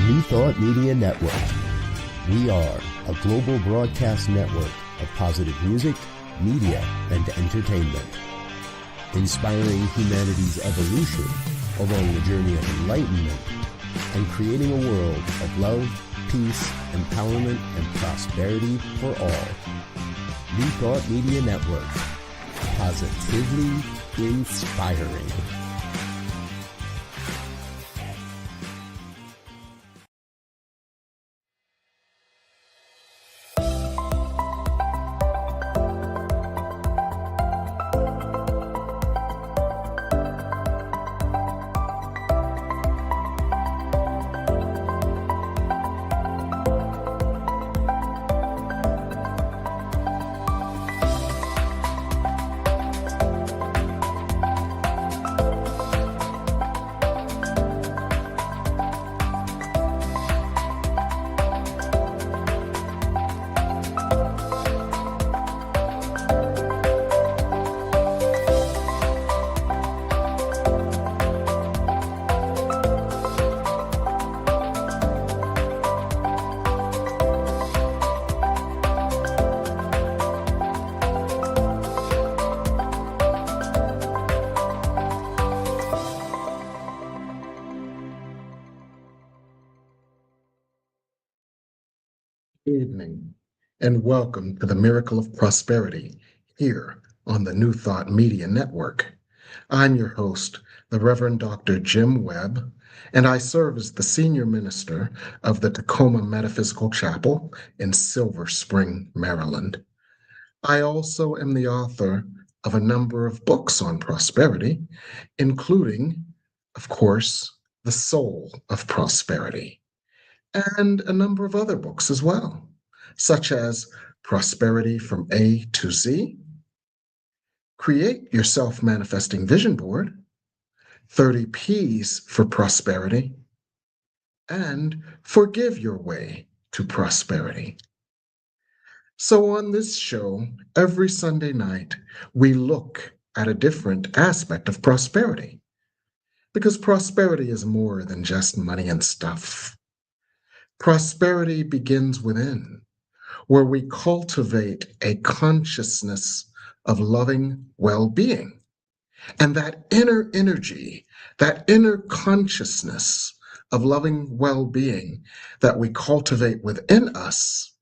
New Thought Media Network. We are a global broadcast network of positive music, media, and entertainment, inspiring humanity's evolution along the journey of enlightenment and creating a world of love, peace, empowerment, and prosperity for all. New Thought Media Network. Positively inspiring. Evening, and welcome to the Miracle of Prosperity here on the New Thought Media Network. I'm your host, the Reverend Dr. Jim Webb, and I serve as the Senior Minister of the Tacoma Metaphysical Chapel in Silver Spring, Maryland. I also am the author of a number of books on prosperity, including, of course, The Soul of Prosperity, and a number of other books as well, such as Prosperity from A to Z, Create Your Self-Manifesting Vision Board, 30 Ps for Prosperity, and Forgive Your Way to Prosperity. So on this show, every Sunday night, we look at a different aspect of prosperity, because prosperity is more than just money and stuff. Prosperity begins within, where we cultivate a consciousness of loving well-being. And that inner energy, that inner consciousness of loving well-being that we cultivate within us,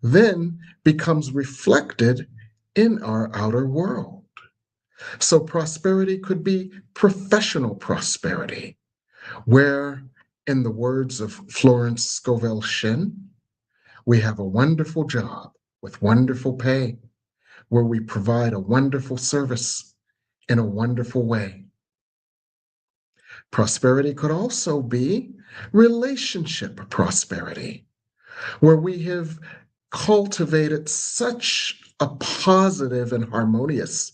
then becomes reflected in our outer world. So prosperity could be professional prosperity, where, in the words of Florence Scovel Shinn, we have a wonderful job with wonderful pay, where we provide a wonderful service in a wonderful way. Prosperity could also be relationship prosperity, where we have cultivated such a positive and harmonious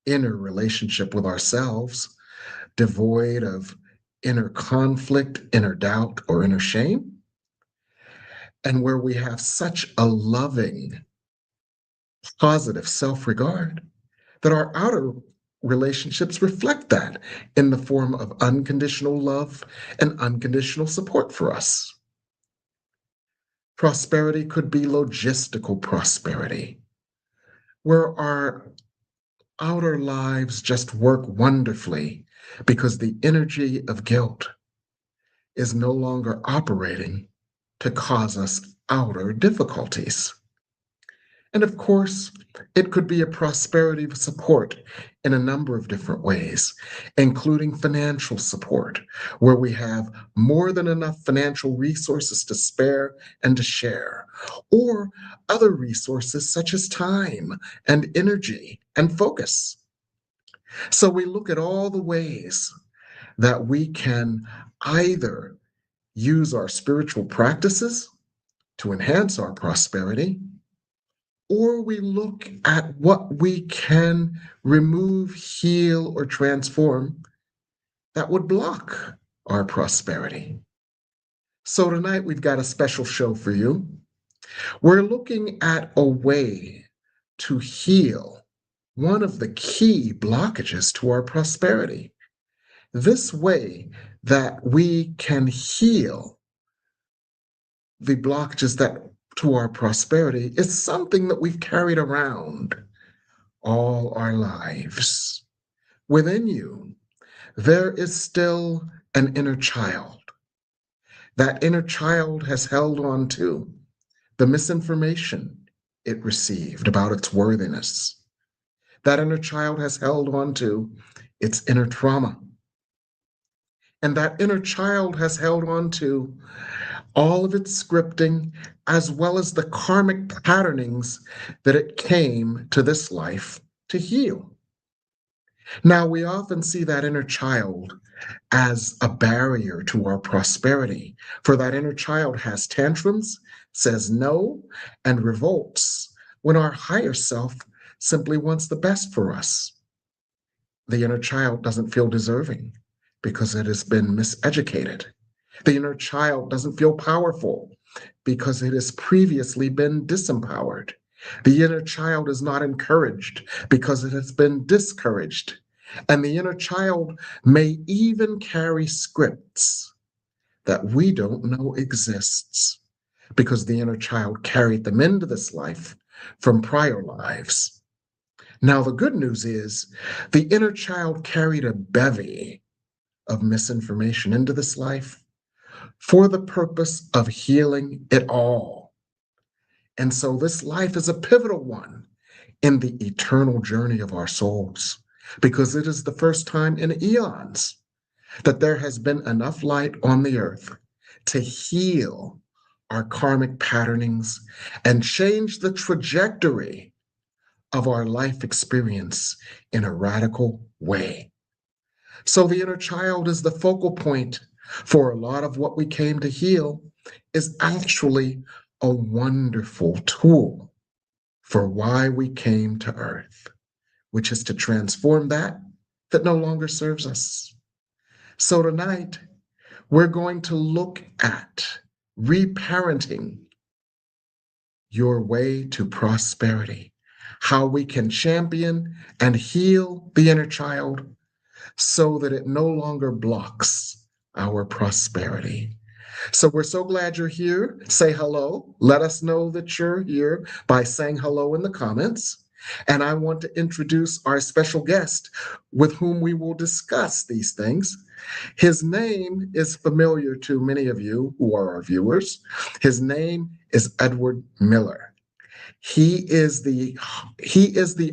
inner relationship with ourselves, devoid of inner conflict, inner doubt, or inner shame, and where we have such a loving, positive self-regard that our outer relationships reflect that in the form of unconditional love and unconditional support for us. Prosperity could be logistical prosperity, where our outer lives just work wonderfully because the energy of guilt is no longer operating to cause us outer difficulties. And of course, it could be a prosperity support in a number of different ways, including financial support, where we have more than enough financial resources to spare and to share, or other resources such as time and energy and focus. So we look at all the ways that we can either use our spiritual practices to enhance our prosperity, or we look at what we can remove, heal, or transform that would block our prosperity. So tonight we've got a special show for you. We're looking at a way to heal one of the key blockages to our prosperity. This way that we can heal the blockages that to our prosperity is something that we've carried around all our lives. Within you, there is still an inner child. That inner child has held on to the misinformation it received about its worthiness. That inner child has held on to its inner trauma. And that inner child has held on to all of its scripting, as well as the karmic patternings that it came to this life to heal. Now, we often see that inner child as a barrier to our prosperity, for that inner child has tantrums, says no, and revolts when our higher self simply wants the best for us. The inner child doesn't feel deserving because it has been miseducated. The inner child doesn't feel powerful because it has previously been disempowered. The inner child is not encouraged because it has been discouraged. And the inner child may even carry scripts that we don't know exists because the inner child carried them into this life from prior lives. Now, the good news is the inner child carried a bevy of misinformation into this life for the purpose of healing it all. And so this life is a pivotal one in the eternal journey of our souls, because it is the first time in eons that there has been enough light on the earth to heal our karmic patternings and change the trajectory of our life experience in a radical way. So the inner child is the focal point for a lot of what we came to heal, is actually a wonderful tool for why we came to earth, which is to transform that no longer serves us. So tonight, we're going to look at reparenting your way to prosperity, how we can champion and heal the inner child so that it no longer blocks our prosperity. So we're so glad you're here. Say hello. Let us know that you're here by saying hello in the comments. And I want to introduce our special guest with whom we will discuss these things. His name is familiar to many of you who are our viewers. His name is Edward Miller. He is the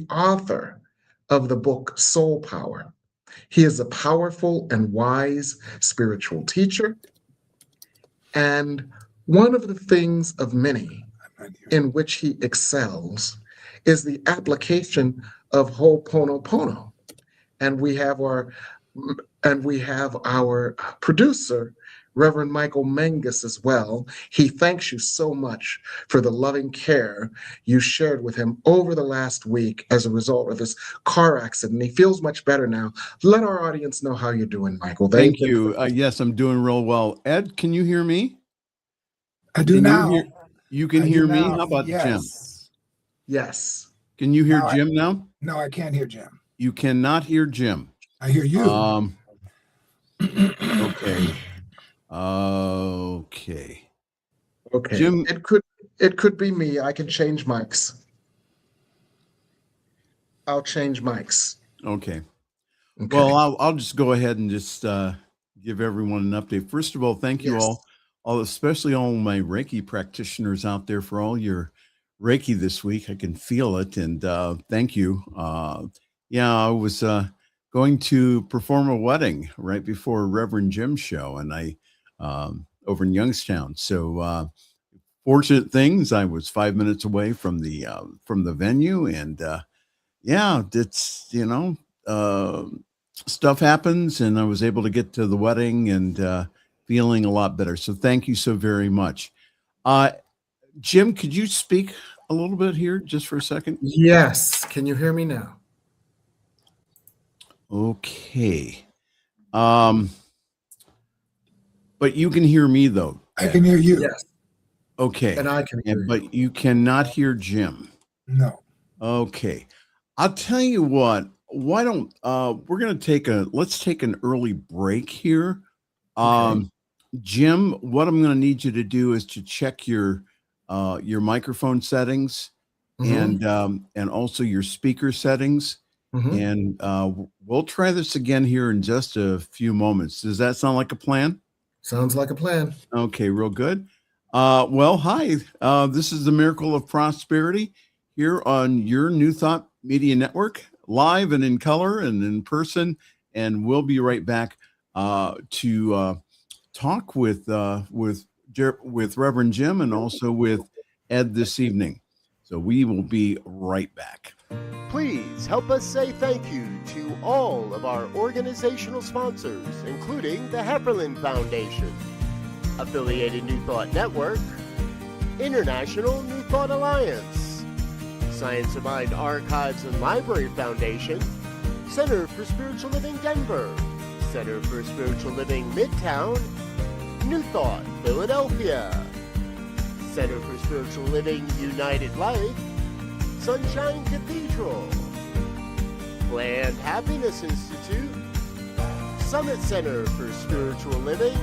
author of the book Soul Power. He is a powerful and wise spiritual teacher. And one of the things of many in which he excels is the application of Ho'oponopono. And we have our producer, Reverend Michael Mengus, as well. He thanks you so much for the loving care you shared with him over the last week as a result of this car accident. He feels much better now. Let our audience know how you're doing, Michael. Thank you. Yes, I'm doing real well. Ed, can you hear me? I do now. You can hear me? How about Jim? Yes. Can you hear Jim now? No, I can't hear Jim. You cannot hear Jim. I hear you. Okay. Okay. Jim, it could be me. I can change mics. I'll change mics. Okay. Well, I'll just go ahead and just give everyone an update. First of all, thank you all, especially all my Reiki practitioners out there for all your Reiki this week. I can feel it, and thank you. I was going to perform a wedding right before Reverend Jim's show, and I over in Youngstown. So fortunate things, I was 5 minutes away from the venue, and it's stuff happens, and I was able to get to the wedding and feeling a lot better. So thank you so very much. Jim, could you speak a little bit here just for a second? Yes. Can you hear me now? Okay. But you can hear me though. I can hear you. Yes. Okay. And I can hear you. But you cannot hear Jim. No. Okay. I'll tell you what, why don't let's take an early break here. Okay. Jim, what I'm going to need you to do is to check your microphone settings and also your speaker settings. And we'll try this again here in just a few moments. Does that sound like a plan? Sounds like a plan. Okay, real good. Well, hi. This is the Miracle of Prosperity here on your New Thought Media Network, live and in color and in person. And we'll be right back to talk with Reverend Jim and also with Ed this evening. So we will be right back. Please help us say thank you to all of our organizational sponsors, including the Repelling Foundation, Affiliated New Thought Network, International New Thought Alliance, Science of Mind Archives and Library Foundation, Center for Spiritual Living Denver, Center for Spiritual Living Midtown, New Thought Philadelphia, Center for Spiritual Living United Life, Sunshine Cathedral, Planned Happiness Institute, Summit Center for Spiritual Living,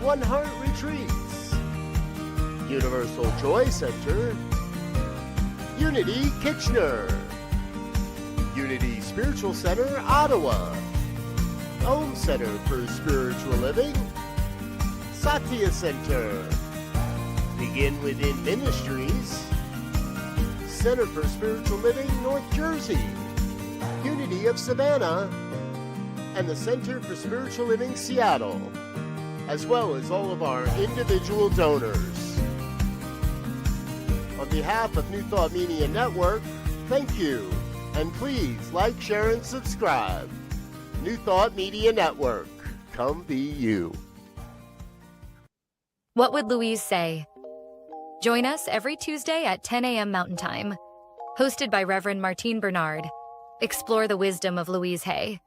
One Heart Retreats, Universal Joy Center, Unity Kitchener, Unity Spiritual Center Ottawa, Om Center for Spiritual Living, Satya Center, Begin Within Ministries, Center for Spiritual Living North Jersey, Unity of Savannah, and the Center for Spiritual Living Seattle, as well as all of our individual donors. On behalf of New Thought Media Network, thank you, and please like, share, and subscribe. New Thought Media Network, come be you. What would Louise say? Join us every Tuesday at 10 a.m. Mountain Time. Hosted by Reverend Martine Bernard. Explore the wisdom of Louise Hay.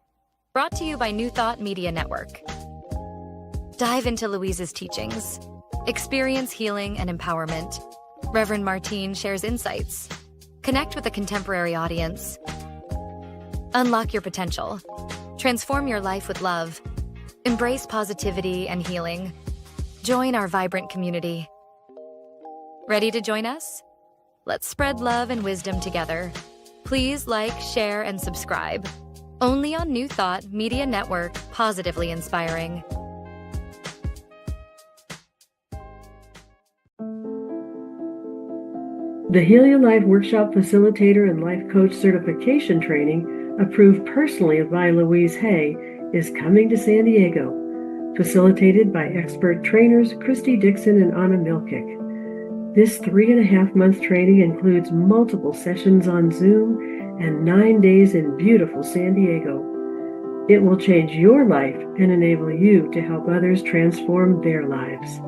Brought to you by New Thought Media Network. Dive into Louise's teachings. Experience healing and empowerment. Reverend Martine shares insights. Connect with a contemporary audience. Unlock your potential. Transform your life with love. Embrace positivity and healing. Join our vibrant community. Ready to join us? Let's spread love and wisdom together. Please like, share, and subscribe. Only on New Thought Media Network, positively inspiring. The Heal Your Life Workshop Facilitator and Life Coach Certification Training, approved personally by Louise Hay, is coming to San Diego. Facilitated by expert trainers Christy Dixon and Anna Milkick. This 3.5-month training includes multiple sessions on Zoom and 9 days in beautiful San Diego. It will change your life and enable you to help others transform their lives.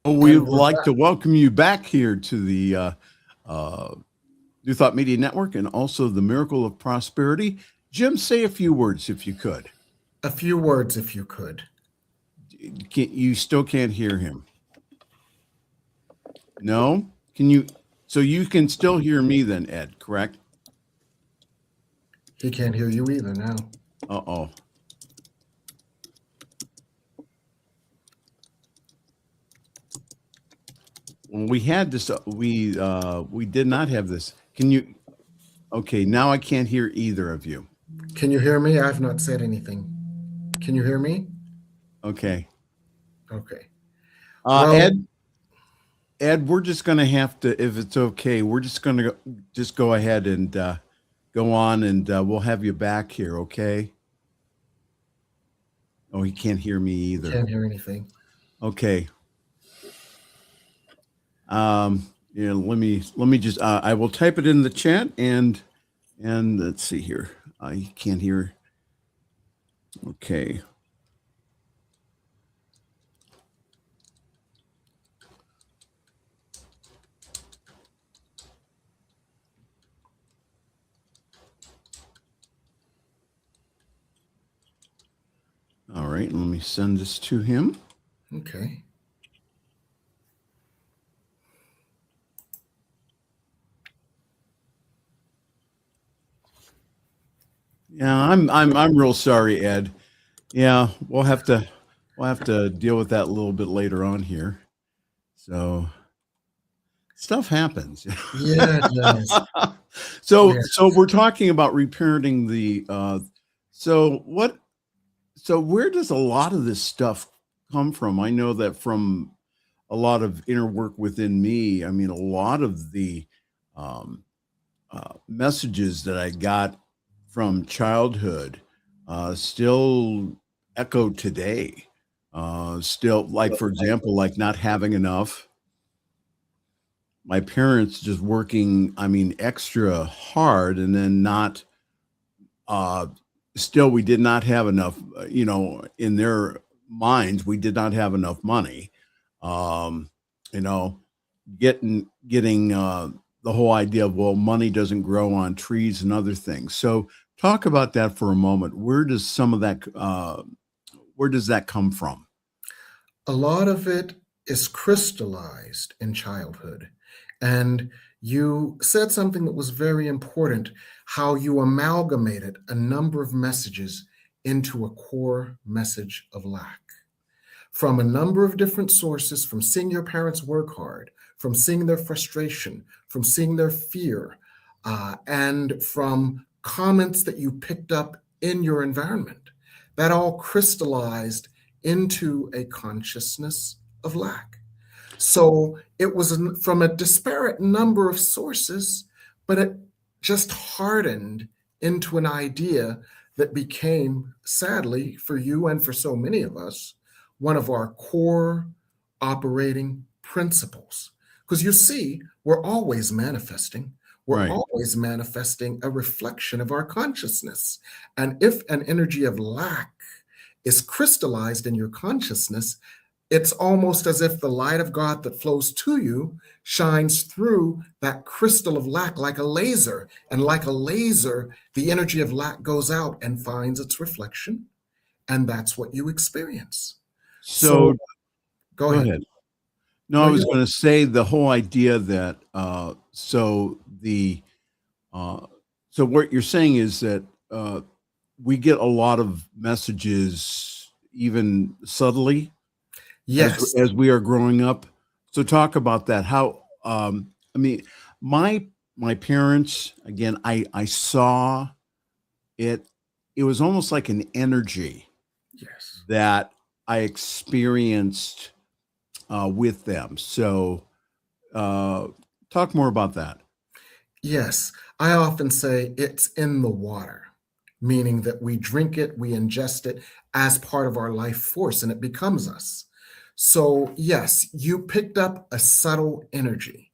We'd like to welcome you back here to the New Thought Media Network and also the Miracle of Prosperity. Jim, say a few words if you could. A few words if you could. You still can't hear him. No? Can you? So you can still hear me then, Ed, correct? He can't hear you either now. Uh-oh. Well, we had this. We did not have this. Can you? Okay, now I can't hear either of you. Can you hear me? I've not said anything. Can you hear me? Okay. Okay. Well, Ed, we're just going to have to, if it's okay, we're just going to just go ahead and go on, and we'll have you back here. Okay. Oh, he can't hear me either. Can't hear anything. Okay. Yeah, let me just I will type it in the chat and let's see here. I can't hear. Okay. right, let me send this to him. Okay. Yeah, I'm real sorry, Ed. Yeah, we'll have to deal with that a little bit later on here. So stuff happens. Yeah, it does. So Yes. we're talking about reparenting the so where does a lot of this stuff come from? I know that from a lot of inner work within me, I mean, a lot of the um, messages that I got from childhood still echo today. Still, like, for example, like not having enough. My parents just working, I mean, extra hard, and then not, still, we did not have enough, in their minds, we did not have enough money. Um, you know, getting the whole idea of, well, money doesn't grow on trees and other things. So talk about that for a moment. Where does some of that where does that come from? A lot of it is crystallized in childhood. And you said something that was very important, how you amalgamated a number of messages into a core message of lack. From a number of different sources, from seeing your parents work hard, from seeing their frustration, from seeing their fear, and from comments that you picked up in your environment, that all crystallized into a consciousness of lack. So it was from a disparate number of sources, but it just hardened into an idea that became, sadly, for you and for so many of us, one of our core operating principles. Because you see, we're always manifesting. We're Right. always manifesting a reflection of our consciousness. And if an energy of lack is crystallized in your consciousness, it's almost as if the light of God that flows to you shines through that crystal of lack like a laser. And like a laser, the energy of lack goes out and finds its reflection. And that's what you experience. So Go ahead. No, No, I was you- going to say the whole idea that so the so what you're saying is that we get a lot of messages even subtly Yes. as we are growing up. So talk about that. How I mean, my parents, again, I saw it. It was almost like an energy Yes. that I experienced with them. So talk more about that. Yes. I often say it's in the water, meaning that we drink it, we ingest it as part of our life force, and it becomes us. So, yes, you picked up a subtle energy.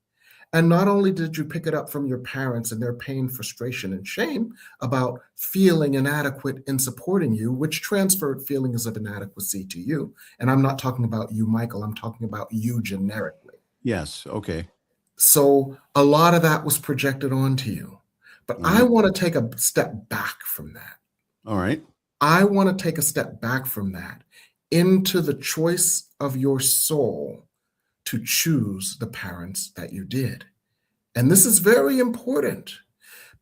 And not only did you pick it up from your parents and their pain, frustration, and shame about feeling inadequate in supporting you, which transferred feelings of inadequacy to you. And I'm not talking about you, Michael, I'm talking about you generically. Yes. Okay. So a lot of that was projected onto you. But All I right. want to take a step back from that. All right. I want to take a step back from that into the choice of your soul to choose the parents that you did. And this is very important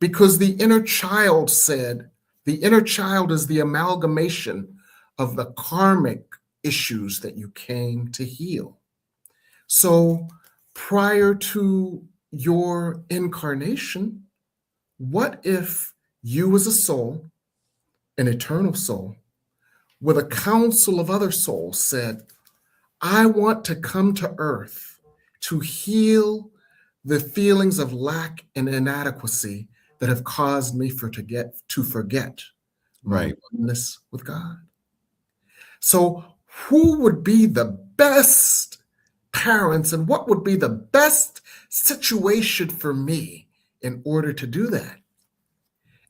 because the inner child said, the inner child is the amalgamation of the karmic issues that you came to heal. So prior to your incarnation, what if you as a soul, an eternal soul, with a council of other souls said, I want to come to earth to heal the feelings of lack and inadequacy that have caused me to forget my Right. oneness with God. So who would be the best parents and what would be the best situation for me in order to do that?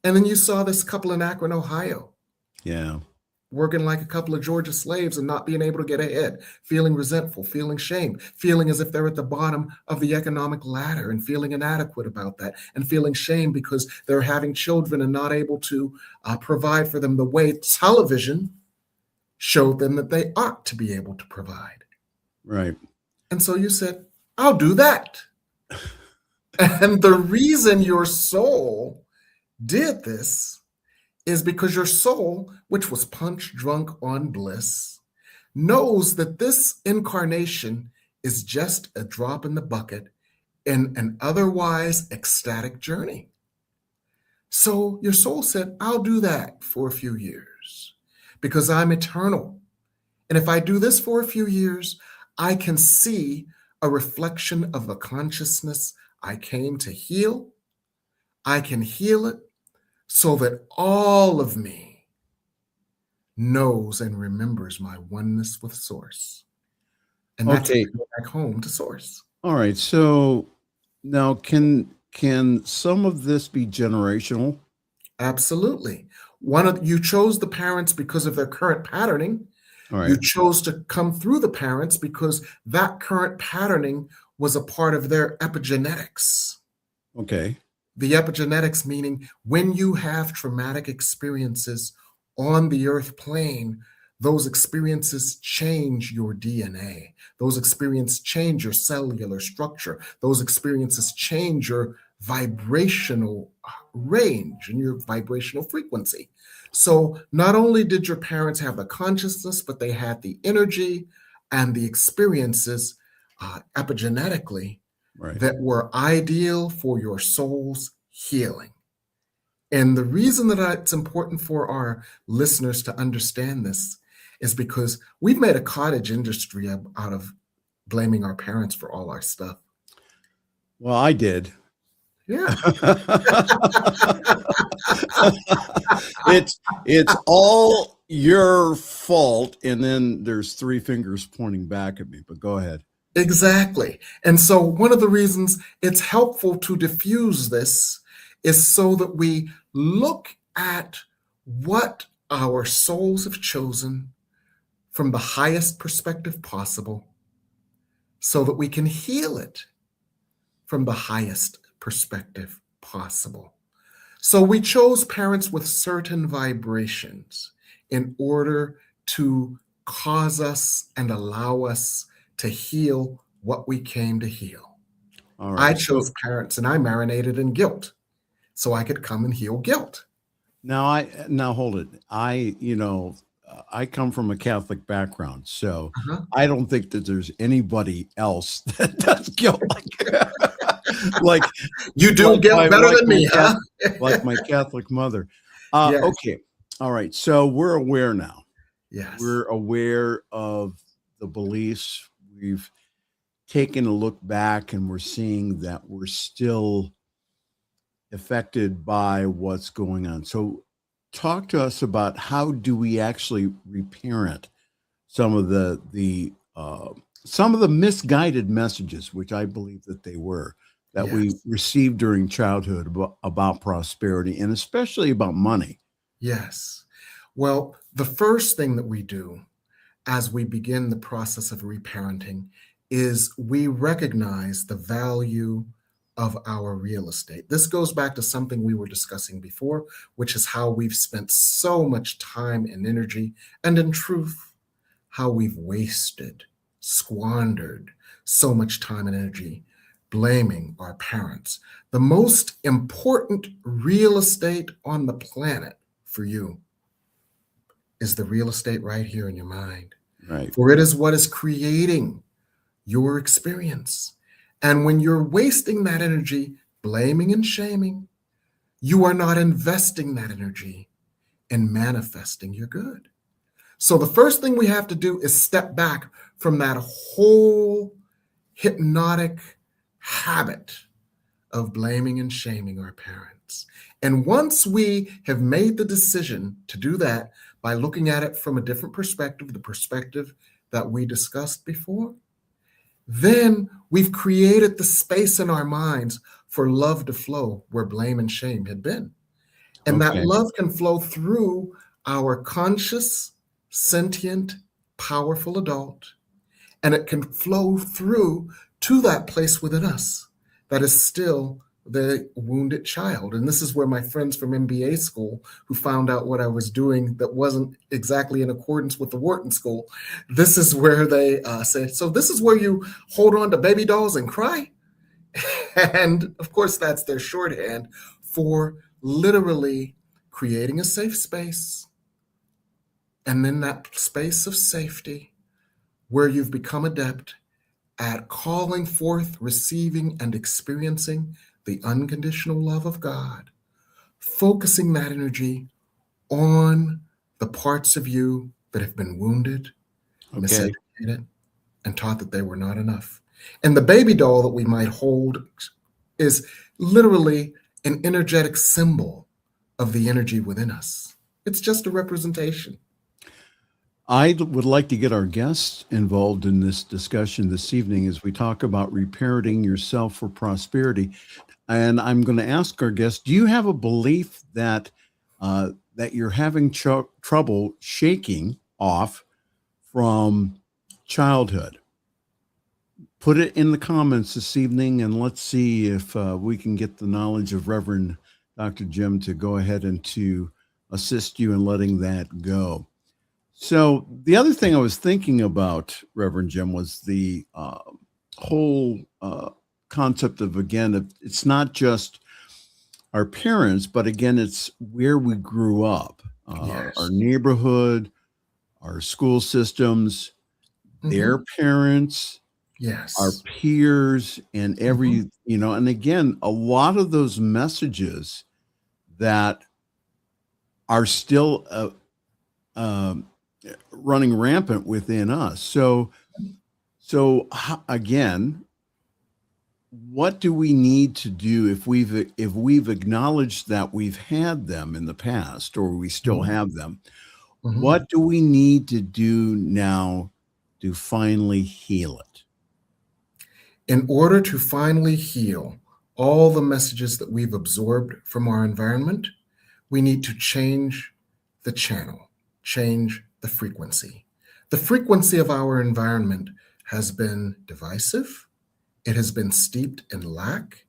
And then you saw this couple in Akron, Ohio, Yeah. working like a couple of Georgia slaves and not being able to get ahead, feeling resentful, feeling shame, feeling as if they're at the bottom of the economic ladder and feeling inadequate about that, and feeling shame because they're having children and not able to provide for them the way television showed them that they ought to be able to provide. Right. And so you said, I'll do that. And the reason your soul did this is because your soul, which was punch drunk on bliss, knows that this incarnation is just a drop in the bucket in an otherwise ecstatic journey. So your soul said, I'll do that for a few years because I'm eternal. And if I do this for a few years, I can see a reflection of the consciousness I came to heal. I can heal it so that all of me knows and remembers my oneness with Source. And that's Okay. go back home to Source. All right. So now can some of this be generational? Absolutely. You chose the parents because of their current patterning. All right. You chose to come through the parents because that current patterning was a part of their epigenetics. Okay. The epigenetics meaning when you have traumatic experiences on the earth plane, those experiences change your DNA. Those experiences change your cellular structure. Those experiences change your vibrational range and your vibrational frequency. So not only did your parents have the consciousness, but they had the energy and the experiences epigenetically that were ideal for your soul's healing. And the reason that it's important for our listeners to understand this is because we've made a cottage industry out of blaming our parents for all our stuff. Well, I did. Yeah. It's all your fault. And then there's three fingers pointing back at me, but go ahead. Exactly. And so one of the reasons it's helpful to diffuse this is so that we look at what our souls have chosen from the highest perspective possible so that we can heal it from the highest perspective possible. So we chose parents with certain vibrations in order to cause us and allow us to heal what we came to heal. All right. I chose parents and I marinated in guilt so I could come and heal guilt. Now hold it. I come from a Catholic background, so I don't think that there's anybody else that does guilt like you do guilt better than me, huh? Like my Catholic mother. Yes. Okay. All right. So we're aware now. Yes. We're aware of the beliefs. We've taken a look back and we're seeing that we're still affected by what's going on. So talk to us about how do we actually reparent some of the misguided messages, which I believe that they were, that we received during childhood about prosperity and especially about money. Yes. Well, the first thing that we do as we begin the process of reparenting is we recognize the value of our real estate. This goes back to something we were discussing before, which is how we've spent so much time and energy, and in truth, how we've wasted, squandered so much time and energy blaming our parents. The most important real estate on the planet for you is the real estate right here in your mind. Right. For it is what is creating your experience. And when you're wasting that energy, blaming and shaming, you are not investing that energy in manifesting your good. So the first thing we have to do is step back from that whole hypnotic habit of blaming and shaming our parents. And once we have made the decision to do that by looking at it from a different perspective, the perspective that we discussed before, then we've created the space in our minds for love to flow where blame and shame had been. And that love can flow through our conscious, sentient, powerful adult. And it can flow through to that place within us that is still the wounded child. And this is where my friends from MBA school, who found out what I was doing that wasn't exactly in accordance with the Wharton School, this is where they say, so this is where you hold on to baby dolls and cry? And of course, that's their shorthand for literally creating a safe space. And in that space of safety, where you've become adept at calling forth, receiving, and experiencing the unconditional love of God, focusing that energy on the parts of you that have been wounded, miseducated, and taught that they were not enough. And the baby doll that we might hold is literally an energetic symbol of the energy within us. It's just a representation. I would like to get our guests involved in this discussion this evening as we talk about reparenting yourself for prosperity. And I'm going to ask our guests, do you have a belief that that you're having trouble shaking off from childhood? Put it in the comments this evening, and let's see if we can get the knowledge of Reverend Dr. Jim to go ahead and to assist you in letting that go. So the other thing I was thinking about, Reverend Jim, was the whole concept of, again, it's not just our parents, but again, it's where we grew up, Yes. our neighborhood, our school systems, their parents, Yes. our peers, and every, and again, a lot of those messages that are still running rampant within us. So again, what do we need to do if we've acknowledged that we've had them in the past, or we still have them? What do we need to do now to finally heal it? In order to finally heal all the messages that we've absorbed from our environment, we need to change the channel, change the frequency. The frequency of our environment has been divisive. It has been steeped in lack.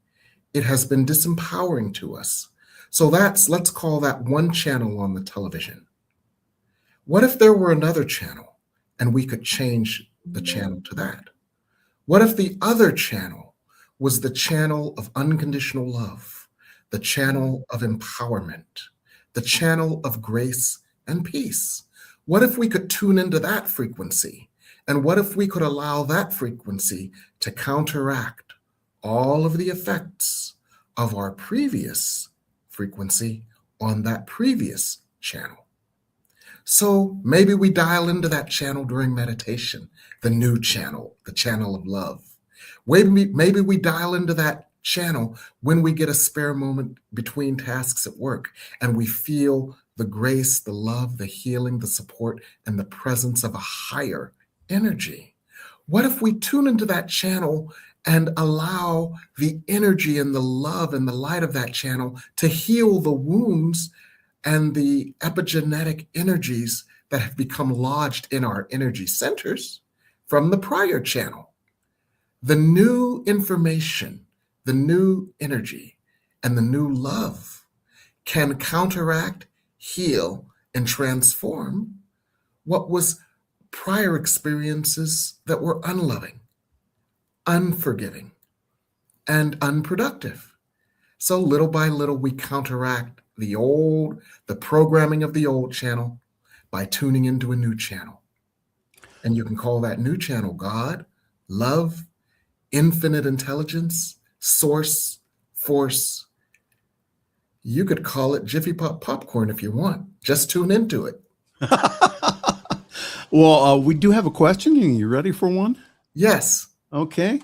It has been disempowering to us. So let's call that one channel on the television. What if there were another channel and we could change the channel to that? What if the other channel was the channel of unconditional love, the channel of empowerment, the channel of grace and peace? What if we could tune into that frequency? And what if we could allow that frequency to counteract all of the effects of our previous frequency on that previous channel? So maybe we dial into that channel during meditation, the new channel, the channel of love. Maybe we dial into that channel when we get a spare moment between tasks at work and we feel the grace, the love, the healing, the support, and the presence of a higher energy. What if we tune into that channel and allow the energy and the love and the light of that channel to heal the wounds and the epigenetic energies that have become lodged in our energy centers from the prior channel? The new information, the new energy, and the new love can counteract, heal, and transform what was prior experiences that were unloving, unforgiving, and unproductive. So little by little, we counteract the programming of the old channel by tuning into a new channel. And you can call that new channel God, love, infinite intelligence, source, force. You could call it Jiffy Pop popcorn if you want. Just tune into it. Well, we do have a question. Are you ready for one? Yes. Okay.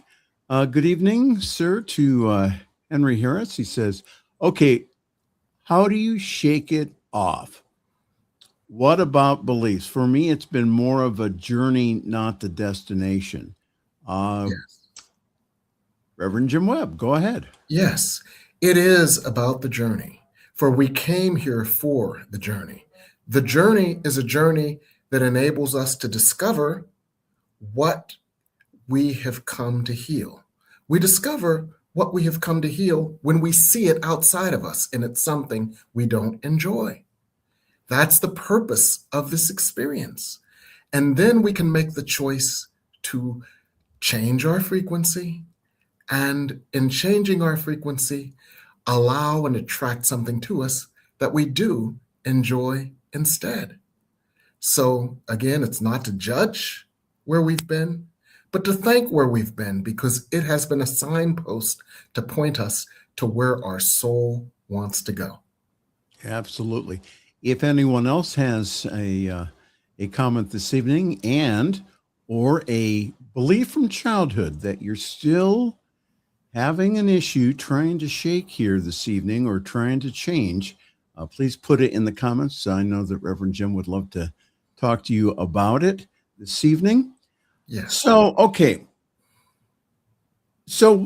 Good evening, sir, to Henry Harris. He says, okay, how do you shake it off? What about beliefs? For me, it's been more of a journey, not the destination. Yes. Reverend Jim Webb, go ahead. Yes, it is about the journey, for we came here for the journey. The journey is a journey that enables us to discover what we have come to heal. We discover what we have come to heal when we see it outside of us and it's something we don't enjoy. That's the purpose of this experience. And then we can make the choice to change our frequency, and in changing our frequency, allow and attract something to us that we do enjoy instead. So again, it's not to judge where we've been, but to thank where we've been, because it has been a signpost to point us to where our soul wants to go. Absolutely. If anyone else has a comment this evening or a belief from childhood that you're still having an issue trying to shake here this evening or trying to change, please put it in the comments. I know that Reverend Jim would love to talk to you about it this evening. Yes. So, okay. So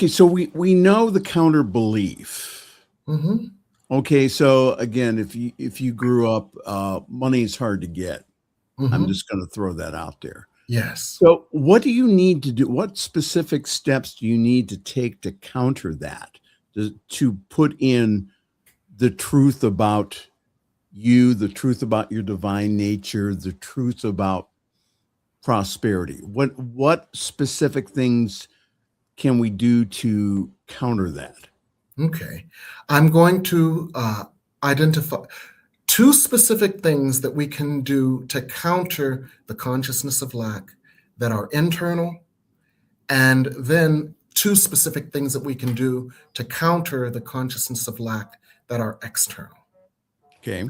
so we know the counter belief. Mm-hmm. Okay. So again, if you grew up, money is hard to get. Mm-hmm. I'm just going to throw that out there. Yes. So what do you need to do? What specific steps do you need to take to counter that, to put in the truth about you, the truth about your divine nature, the truth about prosperity? What specific things can we do to counter that? Okay. I'm going to identify 2 specific things that we can do to counter the consciousness of lack that are internal, and then 2 specific things that we can do to counter the consciousness of lack that are external. Okay.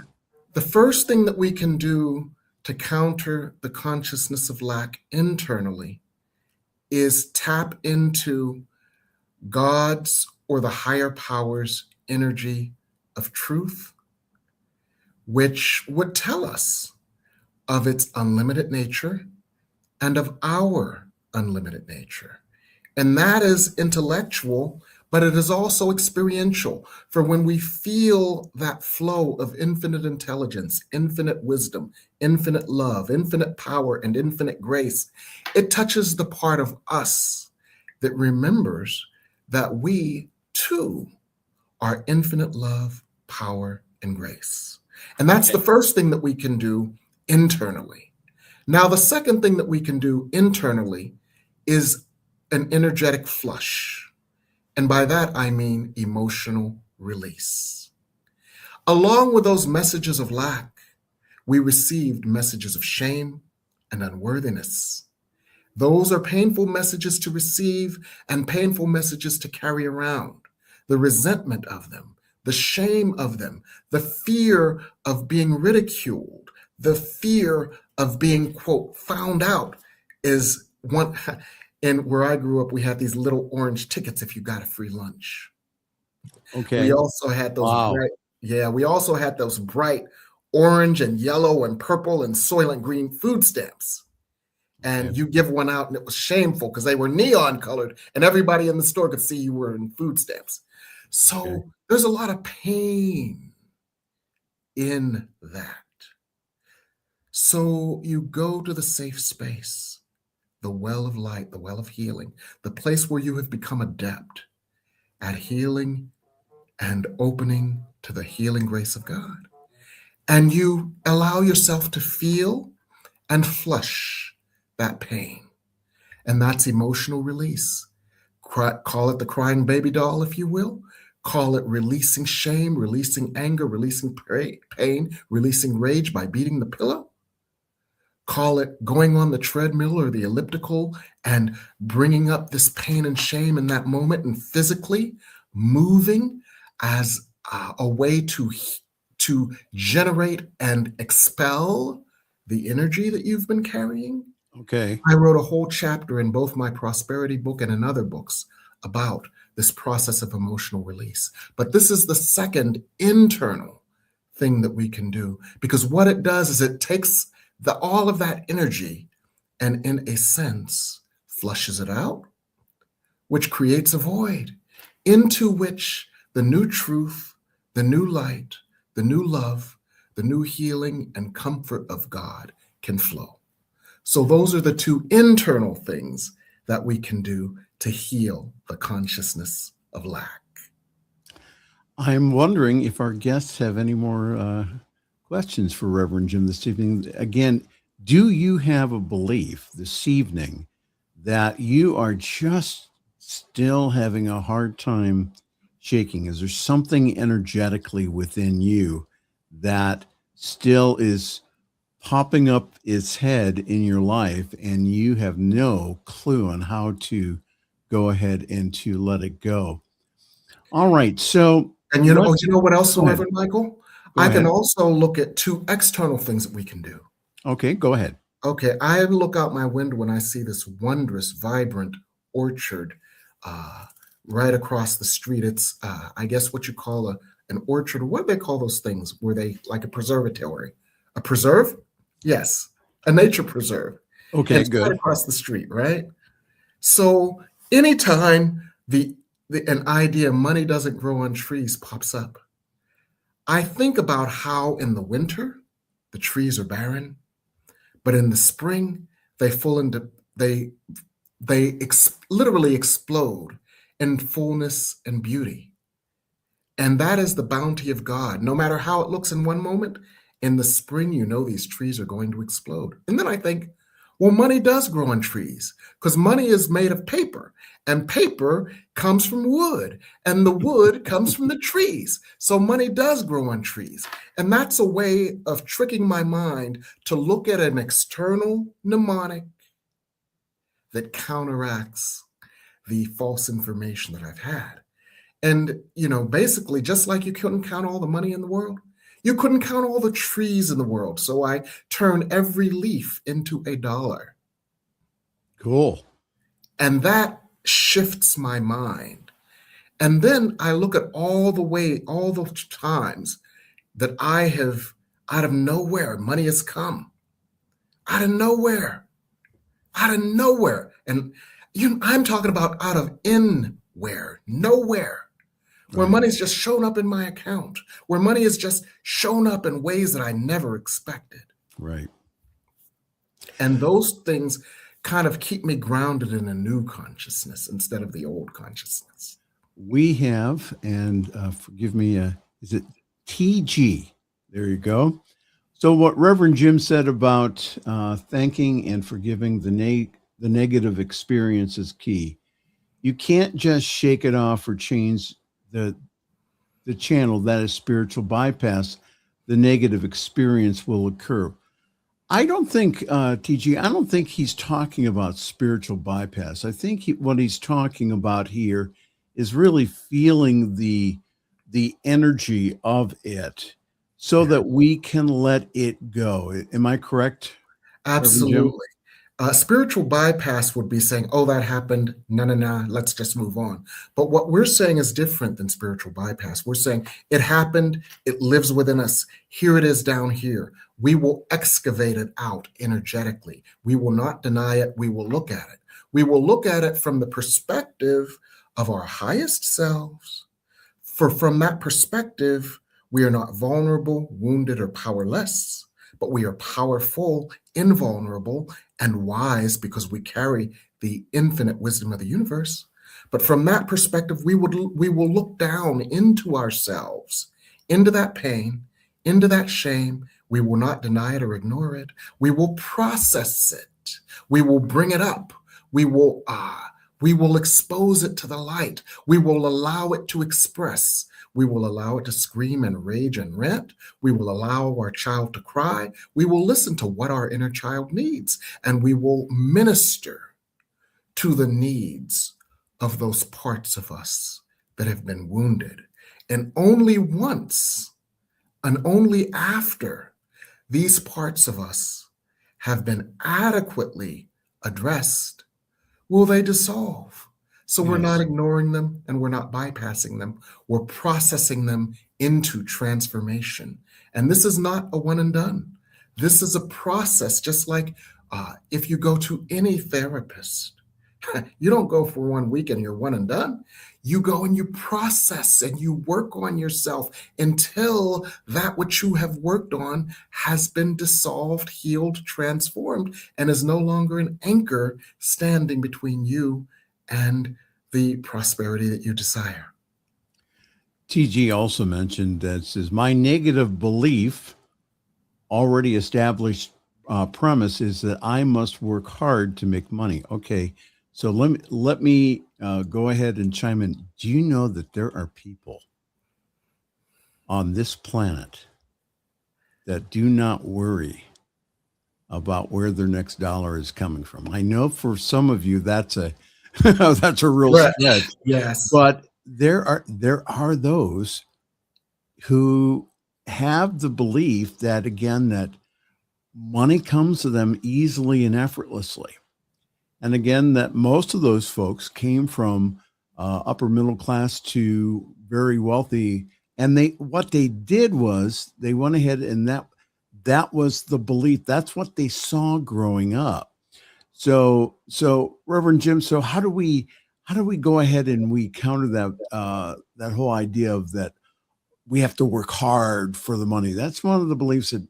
The first thing that we can do to counter the consciousness of lack internally is tap into God's or the higher power's energy of truth, which would tell us of its unlimited nature and of our unlimited nature. And that is intellectual, but it is also experiential. For when we feel that flow of infinite intelligence, infinite wisdom, infinite love, infinite power, and infinite grace, it touches the part of us that remembers that we too are infinite love, power, and grace. And that's the first thing that we can do internally. Now, the second thing that we can do internally is an energetic flush. And by that, I mean emotional release. Along with those messages of lack, we received messages of shame and unworthiness. Those are painful messages to receive and painful messages to carry around. The resentment of them, the shame of them, the fear of being ridiculed, the fear of being, quote, found out is one. And where I grew up, we had these little orange tickets if you got a free lunch. Okay. We also had those we also had those bright orange and yellow and purple and soylent green food stamps. And you give one out and it was shameful because they were neon colored and everybody in the store could see you were in food stamps. So there's a lot of pain in that. So you go to the safe space, the well of light, the well of healing, the place where you have become adept at healing and opening to the healing grace of God. And you allow yourself to feel and flush that pain. And that's emotional release. Call it the crying baby doll, if you will. Call it releasing shame, releasing anger, releasing pain, releasing rage by beating the pillow. Call it going on the treadmill or the elliptical and bringing up this pain and shame in that moment and physically moving as a way to generate and expel the energy that you've been carrying. Okay. I wrote a whole chapter in both my prosperity book and in other books about this process of emotional release. But this is the second internal thing that we can do, because what it does is it takes all of that energy and in a sense flushes it out, which creates a void into which the new truth, the new light, the new love, the new healing and comfort of God can flow. So those are the 2 internal things that we can do to heal the consciousness of lack. I'm wondering if our guests have any more questions for Reverend Jim this evening. Again, do you have a belief this evening that you are just still having a hard time shaking? Is there something energetically within you that still is popping up its head in your life and you have no clue on how to go ahead and to let it go? All right. So, and you know what else, Reverend Michael? Go ahead. Can also look at 2 external things that we can do. Okay, go ahead. Okay, I look out my window when I see this wondrous, vibrant orchard right across the street. It's, I guess, what you call an orchard. What do they call those things where they, like a preservatory? A preserve? Yes, a nature preserve. Okay, and it's good. right across the street, right? So anytime an idea, money doesn't grow on trees, pops up, I think about how in the winter the trees are barren, but in the spring they literally explode in fullness and beauty. And that is the bounty of God. No matter how it looks in one moment, in the spring, you know these trees are going to explode. And then I think, well, money does grow on trees because money is made of paper, and paper comes from wood, and the wood comes from the trees. So money does grow on trees. And that's a way of tricking my mind to look at an external mnemonic that counteracts the false information that I've had. And, basically, just like you couldn't count all the money in the world, you couldn't count all the trees in the world. So I turn every leaf into $1. Cool. And that shifts my mind. And then I look at all the times that I have, out of nowhere, money has come. Out of nowhere. And I'm talking about out of nowhere. Where money's just shown up in my account, where money has just shown up in ways that I never expected. Right. And those things kind of keep me grounded in a new consciousness instead of the old consciousness. We have, and forgive me, is it TG? There you go. So what Reverend Jim said about thanking and forgiving the negative experience is key. You can't just shake it off or change the channel. That is spiritual bypass. The negative experience will occur. I don't think, TG, I don't think he's talking about spiritual bypass. I think what he's talking about here is really feeling the energy of it so that we can let it go. Am I correct? Absolutely. Spiritual bypass would be saying, oh, that happened. No, let's just move on. But what we're saying is different than spiritual bypass. We're saying it happened. It lives within us. Here it is down here. We will excavate it out energetically. We will not deny it. We will look at it. We will look at it from the perspective of our highest selves. From that perspective, we are not vulnerable, wounded, or powerless, but we are powerful, invulnerable, and wise because we carry the infinite wisdom of the universe. But from that perspective, we will look down into ourselves, into that pain, into that shame. We will not deny it or ignore it. We will process it. We will bring it up. We will expose it to the light. We will allow it to express. We will allow it to scream and rage and rant. We will allow our child to cry. We will listen to what our inner child needs, and we will minister to the needs of those parts of us that have been wounded. And only once and only after these parts of us have been adequately addressed will they dissolve. So we're not ignoring them and we're not bypassing them. We're processing them into transformation. And this is not a one and done. This is a process, just like if you go to any therapist. You don't go for 1 week and you're one and done. You go and you process and you work on yourself until that which you have worked on has been dissolved, healed, transformed, and is no longer an anchor standing between you and the prosperity that you desire. TG also mentioned that says, my negative belief, already established premise, is that I must work hard to make money. Okay, so let me go ahead and chime in. Do you know that there are people on this planet that do not worry about where their next dollar is coming from? I know for some of you that's a that's a real stretch. Yes. But there are those who have the belief that, again, that money comes to them easily and effortlessly. And again, that most of those folks came from upper middle class to very wealthy. And what they did was they went ahead, and that was the belief. That's what they saw growing up. So Reverend Jim, so how do we go ahead and we counter that whole idea of that we have to work hard for the money? That's one of the beliefs that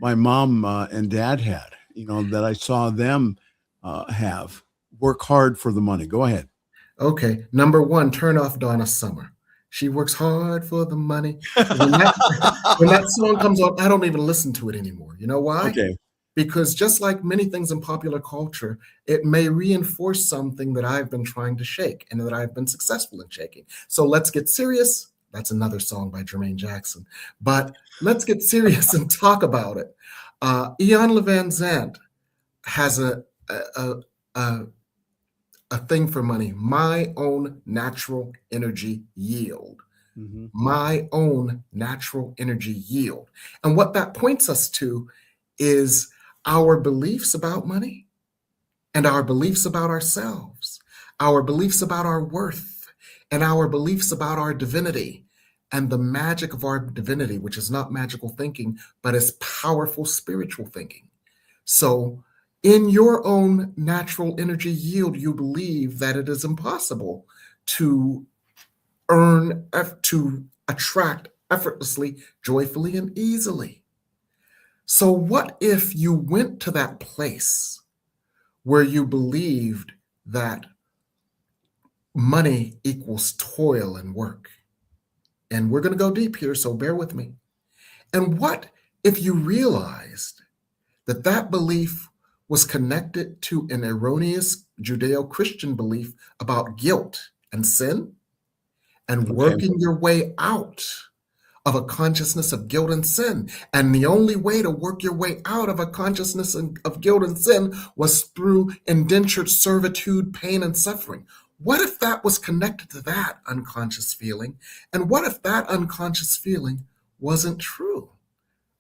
my mom and dad had, that I saw them have. Work hard for the money. Go ahead. Okay. Number one, turn off Donna Summer. She works hard for the money. When that song comes on, I don't even listen to it anymore. You know why? Okay. Because just like many things in popular culture, it may reinforce something that I've been trying to shake and that I've been successful in shaking. So let's get serious. That's another song by Jermaine Jackson. But let's get serious and talk about it. Ian Levan Zandt has a thing for money: my own natural energy yield. Mm-hmm. My own natural energy yield. And what that points us to is our beliefs about money and our beliefs about ourselves, our beliefs about our worth, and our beliefs about our divinity and the magic of our divinity, which is not magical thinking, but is powerful spiritual thinking. So in your own natural energy yield, you believe that it is impossible to attract effortlessly, joyfully, and easily. So what if you went to that place where you believed that money equals toil and work? And we're going to go deep here, so bear with me. And what if you realized that that belief was connected to an erroneous Judeo-Christian belief about guilt and sin, and working your way out of a consciousness of guilt and sin? And the only way to work your way out of a consciousness of guilt and sin was through indentured servitude, pain, and suffering. What if that was connected to that unconscious feeling? And what if that unconscious feeling wasn't true?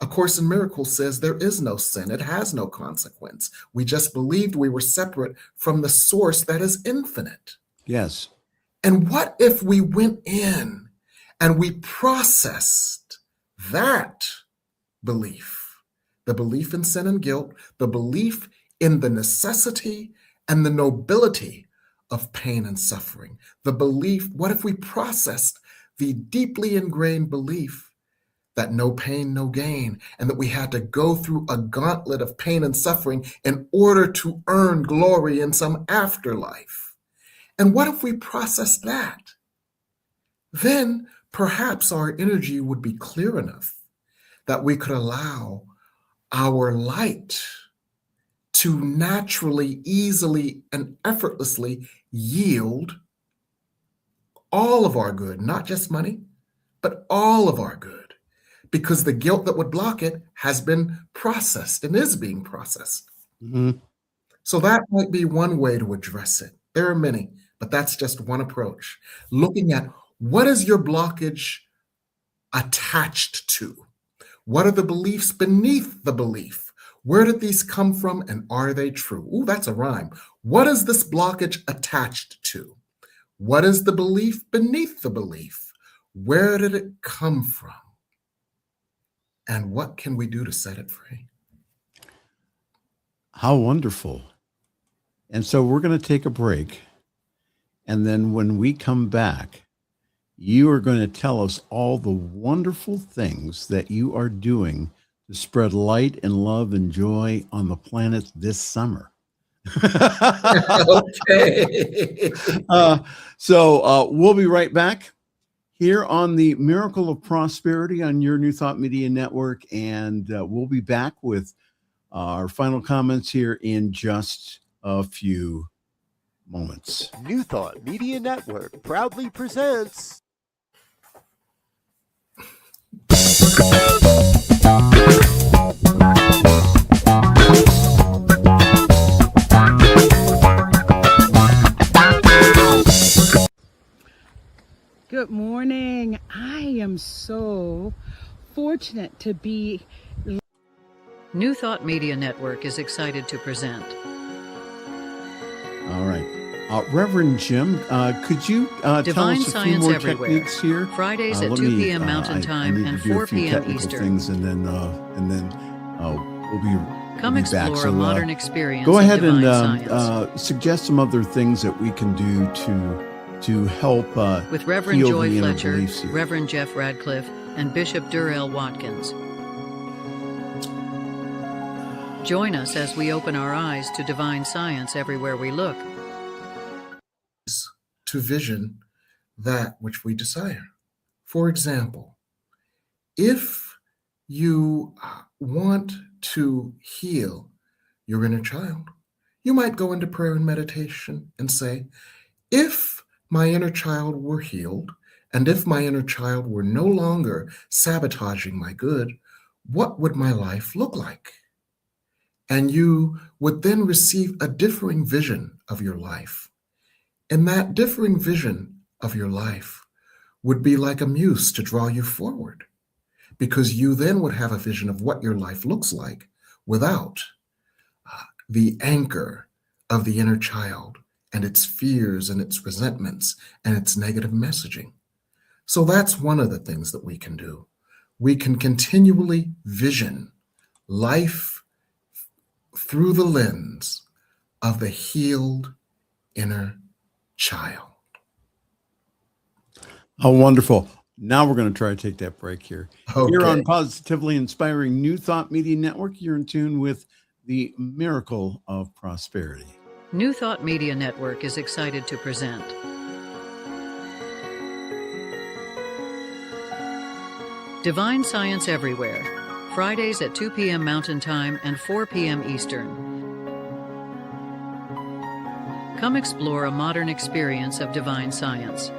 A Course in Miracles says there is no sin. It has no consequence. We just believed we were separate from the source that is infinite. Yes. And what if we went in and we processed that belief, the belief in sin and guilt, the belief in the necessity and the nobility of pain and suffering, the belief, what if we processed the deeply ingrained belief that no pain, no gain, and that we had to go through a gauntlet of pain and suffering in order to earn glory in some afterlife? And what if we processed that? Then perhaps our energy would be clear enough that we could allow our light to naturally, easily, and effortlessly yield all of our good, not just money, but all of our good, because the guilt that would block it has been processed and is being processed. Mm-hmm. So that might be one way to address it. There are many, but that's just one approach. Looking at what is your blockage attached to? What are the beliefs beneath the belief? Where did these come from, and are they true? Ooh, that's a rhyme. What is this blockage attached to? What is the belief beneath the belief? Where did it come from? And what can we do to set it free? How wonderful. And so we're going to take a break. And then when we come back, you are going to tell us all the wonderful things that you are doing to spread light and love and joy on the planet this summer. Okay. So we'll be right back here on the Miracle of Prosperity on your New Thought Media Network, and we'll be back with our final comments here in just a few moments. New Thought Media Network proudly presents Good morning. I am so fortunate to be. New Thought Media Network is excited to present. All right. Reverend Jim, could you tell Divine us a few Science more Everywhere. techniques here? Fridays at Let 2 me, p.m. Mountain Time I need and to do 4 a few p.m. technical Eastern. things, and then we'll be Come we'll be back. explore So, a modern experience go ahead of divine and science. suggest some other things that we can do to help With Reverend heal Joy the inner Fletcher, beliefs here. Reverend Jeff Radcliffe, and Bishop Durrell Watkins. Join us as we open our eyes to divine science everywhere we look. To vision that which we desire. For example, if you want to heal your inner child, you might go into prayer and meditation and say, if my inner child were healed, and if my inner child were no longer sabotaging my good, what would my life look like? And you would then receive a differing vision of your life. And that differing vision of your life would be like a muse to draw you forward, because you then would have a vision of what your life looks like without the anchor of the inner child and its fears and its resentments and its negative messaging. So that's one of the things that we can do. We can continually vision life through the lens of the healed inner child. Oh, wonderful. Now we're going to try to take that break here. Okay. Here on Positively Inspiring New Thought Media Network, you're in tune with the Miracle of Prosperity. New Thought Media Network is excited to present Divine Science Everywhere, Fridays at 2 p.m. Mountain Time and 4 p.m. Eastern. Come explore a modern experience of divine science.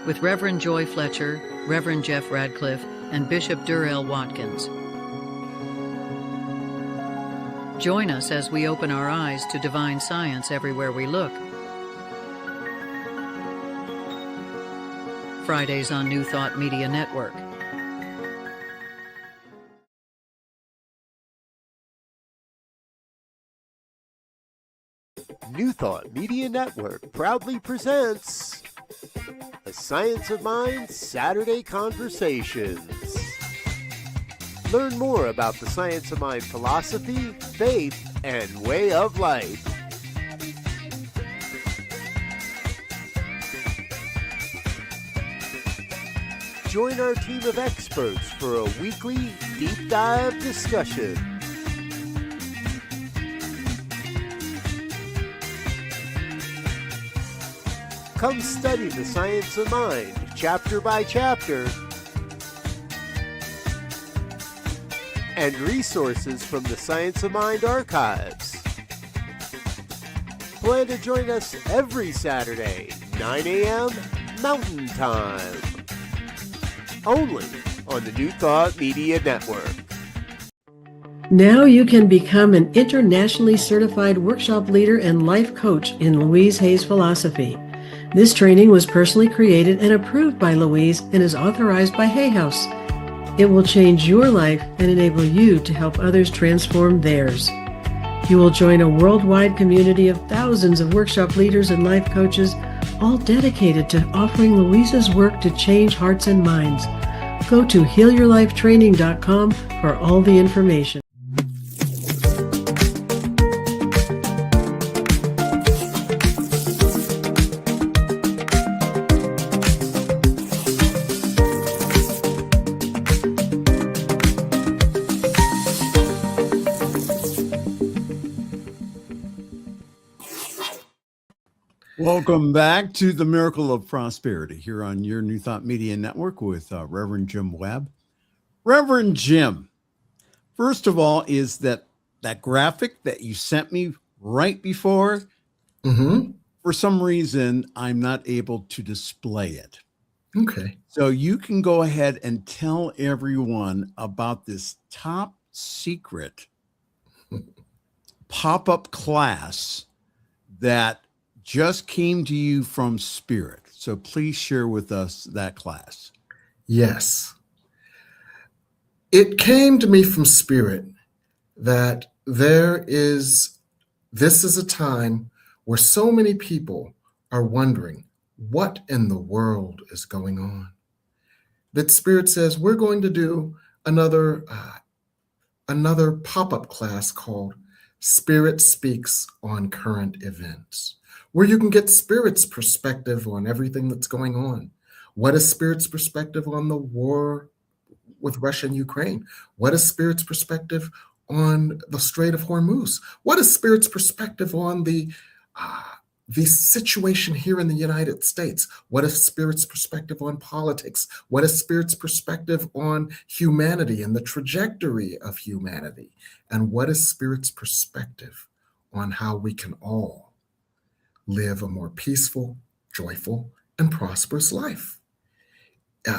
With Reverend Joy Fletcher, Reverend Jeff Radcliffe, and Bishop Durrell Watkins. Join us as we open our eyes to divine science everywhere we look. Fridays on New Thought Media Network. New Thought Media Network proudly presents A Science of Mind Saturday Conversations. Learn more about the Science of Mind philosophy, faith, and way of life. Join our team of experts for a weekly deep dive discussion. Come study the science of mind, chapter by chapter, and resources from the Science of Mind archives. Plan to join us every Saturday, 9 a.m. Mountain Time, only on the New Thought Media Network. Now you can become an internationally certified workshop leader and life coach in Louise Hay's philosophy. This training was personally created and approved by Louise and is authorized by Hay House. It will change your life and enable you to help others transform theirs. You will join a worldwide community of thousands of workshop leaders and life coaches, all dedicated to offering Louise's work to change hearts and minds. Go to healyourlifetraining.com for all the information. Welcome back to the Miracle of Prosperity here on your New Thought Media Network with Reverend Jim Webb. Reverend Jim, first of all, is that graphic that you sent me right before, for some reason, I'm not able to display it. Okay. So you can go ahead and tell everyone about this top secret pop-up class that just came to you from Spirit. So please share with us that class. Yes. It came to me from Spirit that this is a time where so many people are wondering what in the world is going on. That Spirit says we're going to do another pop-up class called Spirit Speaks on Current Events, where you can get Spirit's perspective on everything that's going on. What is Spirit's perspective on the war with Russia and Ukraine? What is Spirit's perspective on the Strait of Hormuz? What is Spirit's perspective on the situation here in the United States? What is Spirit's perspective on politics? What is Spirit's perspective on humanity and the trajectory of humanity? And what is Spirit's perspective on how we can all live a more peaceful, joyful, and prosperous life?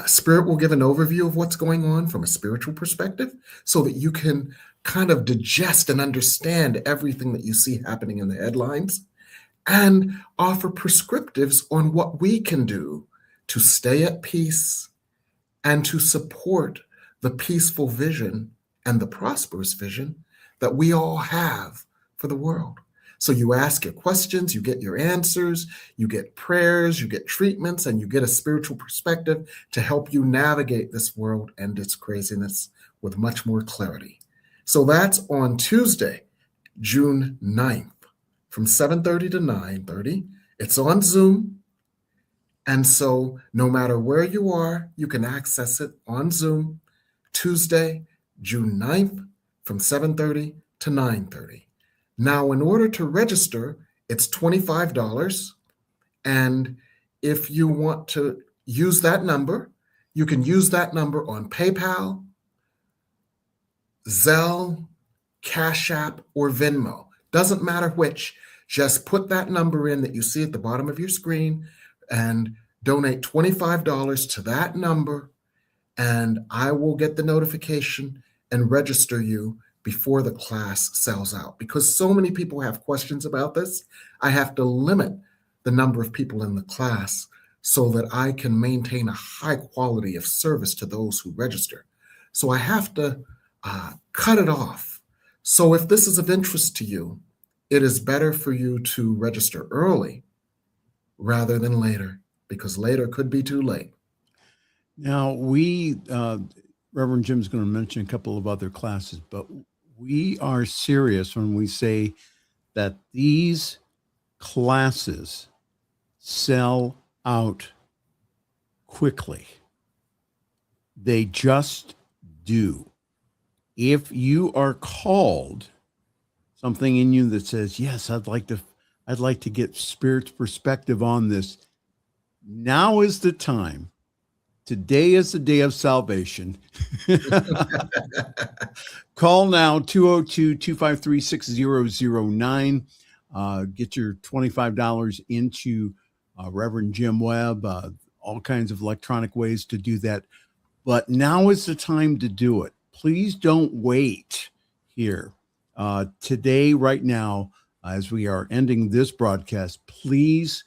Spirit will give an overview of what's going on from a spiritual perspective so that you can kind of digest and understand everything that you see happening in the headlines, and offer prescriptives on what we can do to stay at peace and to support the peaceful vision and the prosperous vision that we all have for the world. So you ask your questions, you get your answers, you get prayers, you get treatments, and you get a spiritual perspective to help you navigate this world and its craziness with much more clarity. So that's on Tuesday, June 9th, from 7:30 to 9:30. It's on Zoom. And so no matter where you are, you can access it on Zoom, Tuesday, June 9th, from 7:30 to 9:30. Now, in order to register, it's $25. And if you want to use that number, you can use that number on PayPal, Zelle, Cash App, or Venmo. Doesn't matter which. Just put that number in that you see at the bottom of your screen and donate $25 to that number, and I will get the notification and register you before the class sells out. Because so many people have questions about this, I have to limit the number of people in the class so that I can maintain a high quality of service to those who register. So I have to cut it off. So if this is of interest to you, it is better for you to register early rather than later, because later could be too late. Now, Reverend Jim's going to mention a couple of other classes, but we are serious when we say that these classes sell out quickly. They just do. If you are called, something in you that says, yes, I'd like to get Spirit's perspective on this, now is the time. Today is the day of salvation. Call now, 202-253-6009. Get your $25 into Reverend Jim Webb, all kinds of electronic ways to do that. But now is the time to do it. Please don't wait here. Today, right now, as we are ending this broadcast, please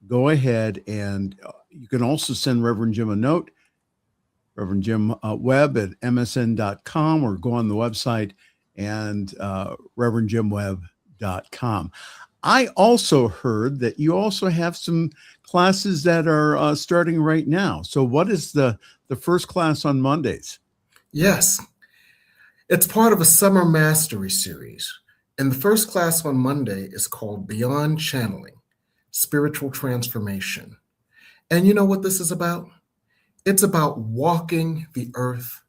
go ahead and you can also send Reverend Jim a note, Reverend Jim Webb at msn.com, or go on the website and reverendjimwebb.com. I also heard that you also have some classes that are starting right now. So what is the first class on Mondays? Yes, it's part of a summer mastery series. And the first class on Monday is called Beyond Channeling, Spiritual Transformation. And you know what this is about? It's about walking the earth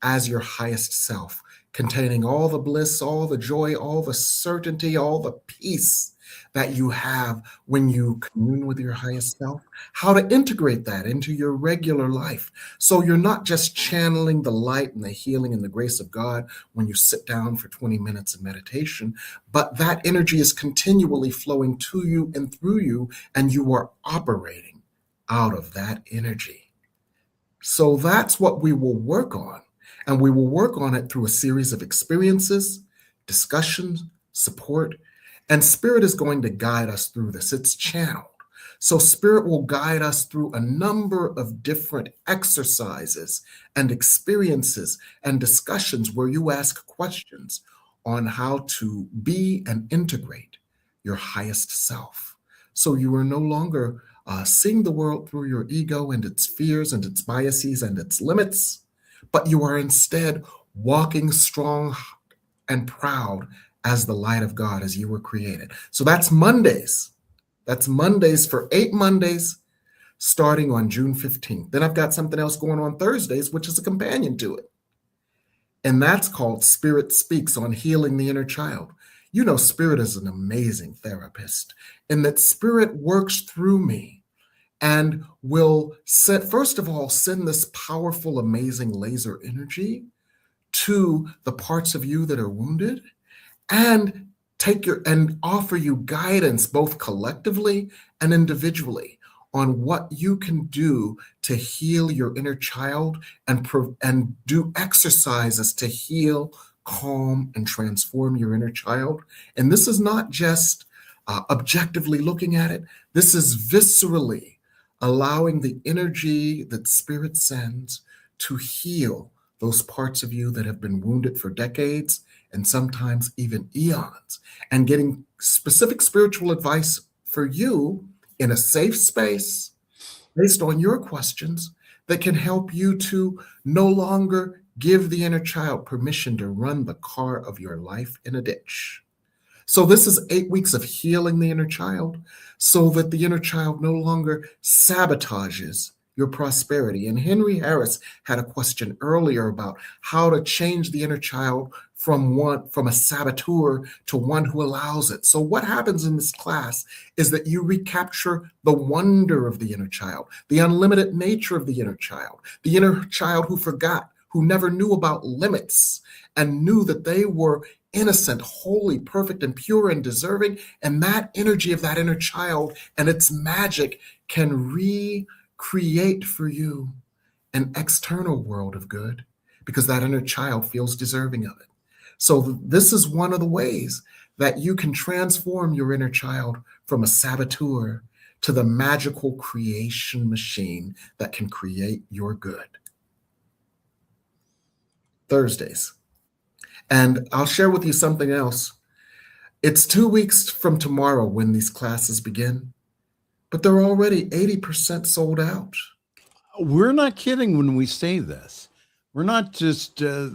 as your highest self, containing all the bliss, all the joy, all the certainty, all the peace that you have when you commune with your highest self, how to integrate that into your regular life. So you're not just channeling the light and the healing and the grace of God when you sit down for 20 minutes of meditation, but that energy is continually flowing to you and through you, and you are operating out of that energy. So that's what we will work on. And we will work on it through a series of experiences, discussions, support, and Spirit is going to guide us through this. It's channeled. So Spirit will guide us through a number of different exercises and experiences and discussions where you ask questions on how to be and integrate your highest self. So you are no longer seeing the world through your ego and its fears and its biases and its limits, but you are instead walking strong and proud as the light of God as you were created. So that's Mondays. That's Mondays for 8 Mondays starting on June 15th. Then I've got something else going on Thursdays, which is a companion to it. And that's called Spirit Speaks on healing the inner child. You know, Spirit is an amazing therapist, and that Spirit works through me and will first of all send this powerful, amazing laser energy to the parts of you that are wounded, and offer you guidance both collectively and individually on what you can do to heal your inner child and do exercises to heal, calm, and transform your inner child. And this is not just objectively looking at it. This is viscerally allowing the energy that Spirit sends to heal those parts of you that have been wounded for decades and sometimes even eons, and getting specific spiritual advice for you in a safe space based on your questions that can help you to no longer give the inner child permission to run the car of your life in a ditch. So this is 8 weeks of healing the inner child so that the inner child no longer sabotages your prosperity. And Henry Harris had a question earlier about how to change the inner child from a saboteur to one who allows it. So what happens in this class is that you recapture the wonder of the inner child, the unlimited nature of the inner child who forgot, who never knew about limits and knew that they were innocent, holy, perfect, and pure and deserving. And that energy of that inner child and its magic can recreate for you an external world of good because that inner child feels deserving of it. So this is one of the ways that you can transform your inner child from a saboteur to the magical creation machine that can create your good. Thursdays. And I'll share with you something else. It's 2 weeks from tomorrow when these classes begin, but they're already 80% sold out. We're not kidding when we say this. We're not just, we're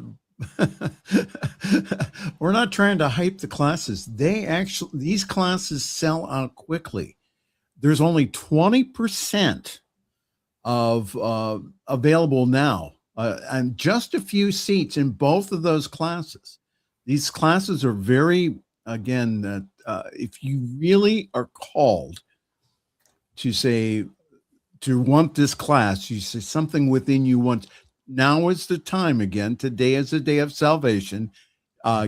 not trying to hype the classes. These classes sell out quickly. There's only 20% of available now. And just a few seats in both of those classes. These classes are very, again, if you really are called to want this class, you say something within you wants, now is the time again. Today is the day of salvation.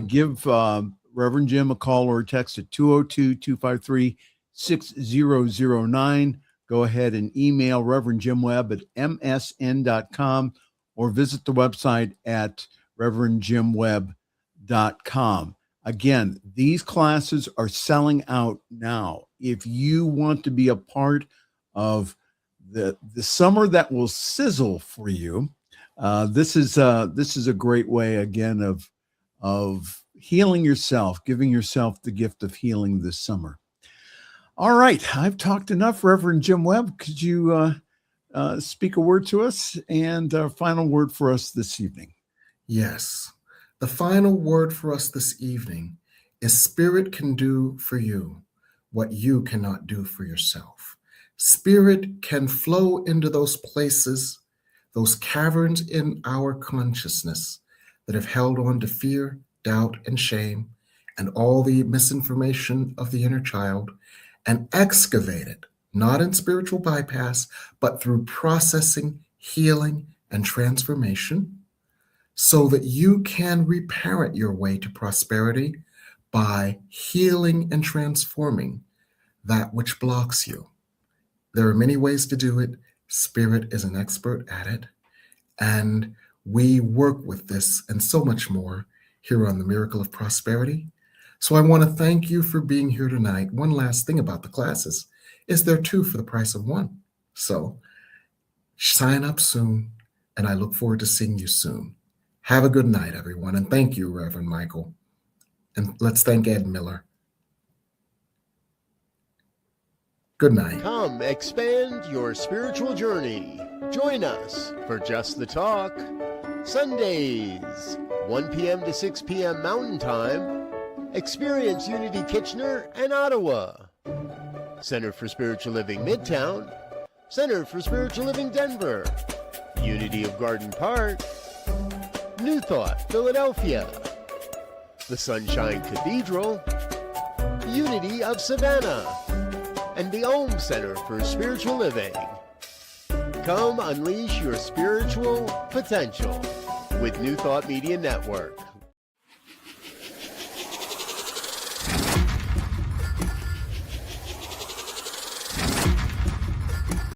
Give Reverend Jim a call or a text at 202-253-6009. Go ahead and email Reverend Jim Webb at msn.com. or visit the website at revjimwebb.com. Again, these classes are selling out now. If you want to be a part of the summer that will sizzle for you, this is a great way, again, of healing yourself, giving yourself the gift of healing this summer. All right, I've talked enough. Reverend Jim Webb, could you speak a word to us and our final word for us this evening? Yes. The final word for us this evening is Spirit can do for you what you cannot do for yourself. Spirit can flow into those places, those caverns in our consciousness that have held on to fear, doubt, and shame, and all the misinformation of the inner child, and excavate it, not in spiritual bypass, but through processing, healing, and transformation, so that you can reparent your way to prosperity by healing and transforming that which blocks you. There are many ways to do it. Spirit is an expert at it. And we work with this and so much more here on the Miracle of Prosperity. So I want to thank you for being here tonight. One last thing about the classes is they're 2 for the price of 1. So sign up soon, and I look forward to seeing you soon. Have a good night, everyone, and thank you, Reverend Michael. And let's thank Ed Miller. Good night. Come expand your spiritual journey. Join us for Just the Talk. Sundays, 1 p.m. to 6 p.m. Mountain Time. Experience Unity Kitchener and Ottawa. Center for Spiritual Living Midtown. Center for Spiritual Living Denver. Unity of Garden Park. New Thought Philadelphia. The Sunshine Cathedral. Unity of Savannah. And the Om Center for Spiritual Living. Come unleash your spiritual potential with New Thought Media Network.